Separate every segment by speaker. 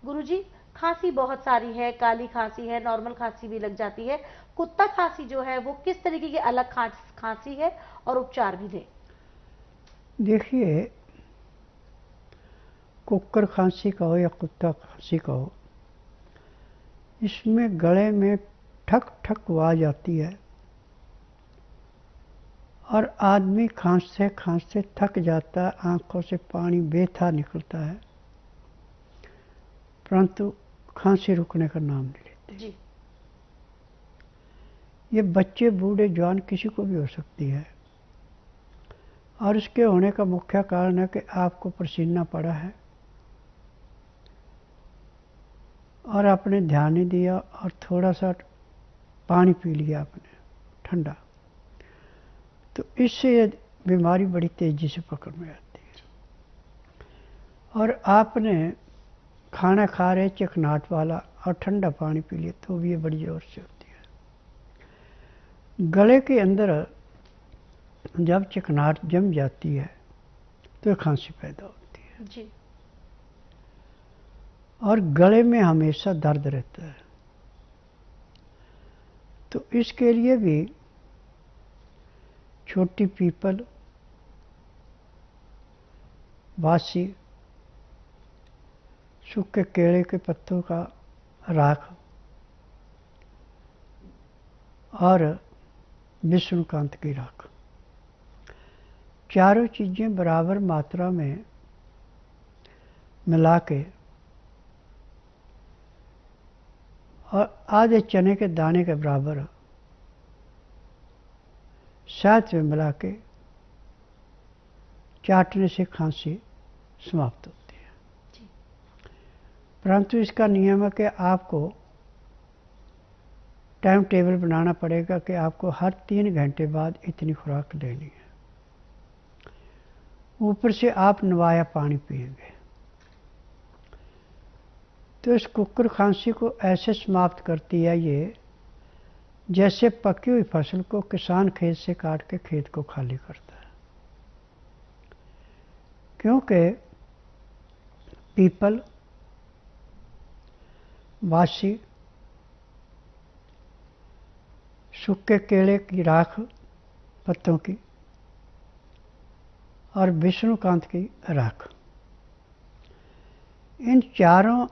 Speaker 1: गुरुजी, खांसी बहुत सारी है, काली खांसी है, नॉर्मल खांसी भी लग जाती है। कुत्ता खांसी जो है वो किस तरीके की अलग खांसी है और उपचार भी दें?
Speaker 2: देखिए, कुक्कर खांसी का हो या कुत्ता खांसी का हो, इसमें गले में ठक ठक आवाज आती है और आदमी खांसते खांसते थक जाता है, आंखों से पानी बेथा निकलता है, परंतु खांसी रुकने का नाम नहीं लेती
Speaker 1: जी।
Speaker 2: ये बच्चे बूढ़े जवान किसी को भी हो सकती है और इसके होने का मुख्य कारण है कि आपको पसीना पड़ा है और आपने ध्यान नहीं दिया और थोड़ा सा पानी पी लिया आपने ठंडा, तो इससे ये बीमारी बड़ी तेजी से पकड़ में आती है। और आपने खाना खा रहे चिकनाहट वाला और ठंडा पानी पी लिया तो भी ये बड़ी जोर से होती है। गले के अंदर जब चिकनाहट जम जाती है तो खांसी पैदा होती है
Speaker 1: जी।
Speaker 2: और गले में हमेशा दर्द रहता है। तो इसके लिए भी छोटी पीपल, बासी, सूखे केले के पत्तों का राख और विष्णुकांत की राख, चारों चीज़ें बराबर मात्रा में मिला के और आधे चने के दाने के बराबर शहद में मिला के चाटने से खांसी समाप्त होती है। परंतु इसका नियम है कि आपको टाइम टेबल बनाना पड़ेगा कि आपको हर 3 घंटे बाद इतनी खुराक लेनी है। ऊपर से आप नवाया पानी पिएंगे तो इस कुक्कर खांसी को ऐसे समाप्त करती है ये जैसे पकी हुई फसल को किसान खेत से काट के खेत को खाली करता है। क्योंकि पीपल, बासी, सूखे केले की राख पत्तों की और विष्णुकांत की राख, इन चारों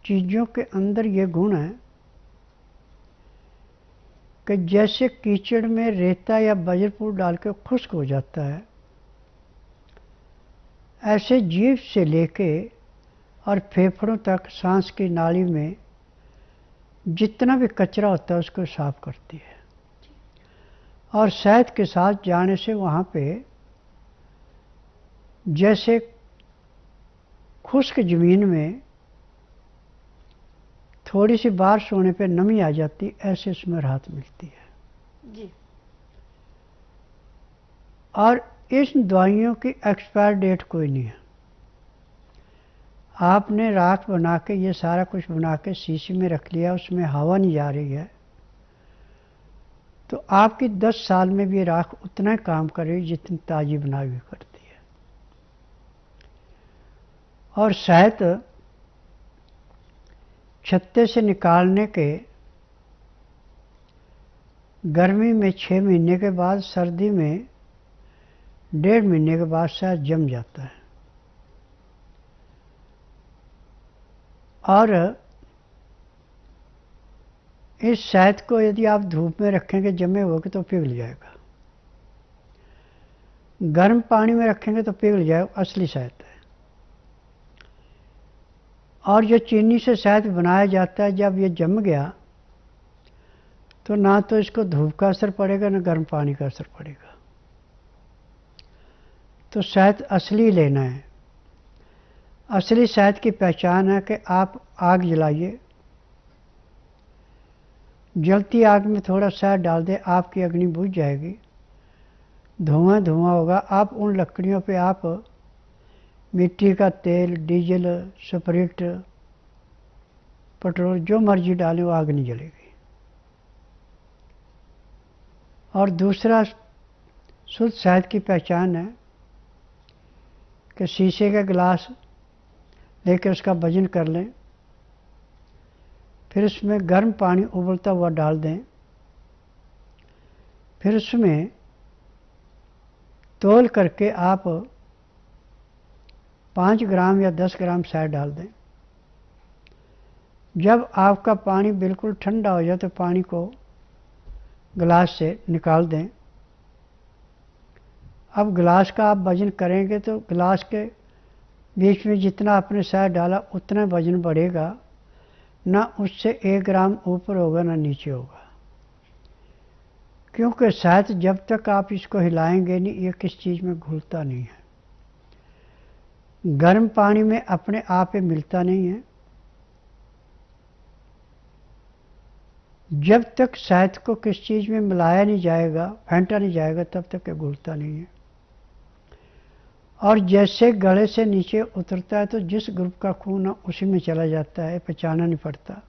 Speaker 2: चीज़ों के अंदर ये गुण है कि जैसे कीचड़ में रेता या बजरपुर डाल के खुश्क हो जाता है, ऐसे जीभ से लेके और फेफड़ों तक सांस की नाली में जितना भी कचरा होता है उसको साफ करती है। और शहद के साथ जाने से वहाँ पे जैसे खुश्क ज़मीन में थोड़ी सी बारिश होने पे नमी आ जाती, ऐसे उसमें राहत मिलती है
Speaker 1: जी।
Speaker 2: और इस दवाइयों की एक्सपायर डेट कोई नहीं है। आपने राख बना के ये सारा कुछ बना के शीशी में रख लिया, उसमें हवा नहीं जा रही है, तो आपकी 10 साल में भी राख उतना ही काम करेगी जितनी ताज़ी बनाई हुई करती है। और शहद छत्ते से निकालने के गर्मी में 6 महीने के बाद, सर्दी में 1.5 महीने के बाद शहद जम जाता है। और इस शहद को यदि आप धूप में रखेंगे जमे हुए तो पिघल जाएगा, गर्म पानी में रखेंगे तो पिघल जाएगा, असली शहद है। और जो चीनी से शहद बनाया जाता है, जब ये जम गया तो ना तो इसको धूप का असर पड़ेगा ना गर्म पानी का असर पड़ेगा। तो शहद असली लेना है। असली शहद की पहचान है कि आप आग जलाइए, जलती आग में थोड़ा शहद डाल दें, आपकी अग्नि बुझ जाएगी, धुआं धुआं होगा। आप उन लकड़ियों पे आप मिट्टी का तेल, डीजल, स्प्रिट, पेट्रोल जो मर्जी डालें, वो आग नहीं जलेगी। और दूसरा शुद्ध शहद की पहचान है कि शीशे का गिलास लेकर उसका वजन कर लें फिर उसमें गर्म पानी उबलता हुआ डाल दें। फिर उसमें तौल करके आप 5 ग्राम या 10 ग्राम शहद डाल दें। जब आपका पानी बिल्कुल ठंडा हो जाए तो पानी को गिलास से निकाल दें। अब गिलास का आप वजन करेंगे तो गिलास के बीच में जितना आपने शहद डाला उतना वजन बढ़ेगा, ना उससे 1 ग्राम ऊपर होगा ना नीचे होगा। क्योंकि शहद जब तक आप इसको हिलाएंगे नहीं, ये किस चीज़ में घुलता नहीं है, गर्म पानी में अपने आप ही मिलता नहीं है। जब तक शहद को किस चीज़ में मिलाया नहीं जाएगा, फेंटा नहीं जाएगा, तब तक ये घुलता नहीं है। और जैसे गले से नीचे उतरता है तो जिस ग्रुप का खून है उसी में चला जाता है, पहचाना नहीं पड़ता।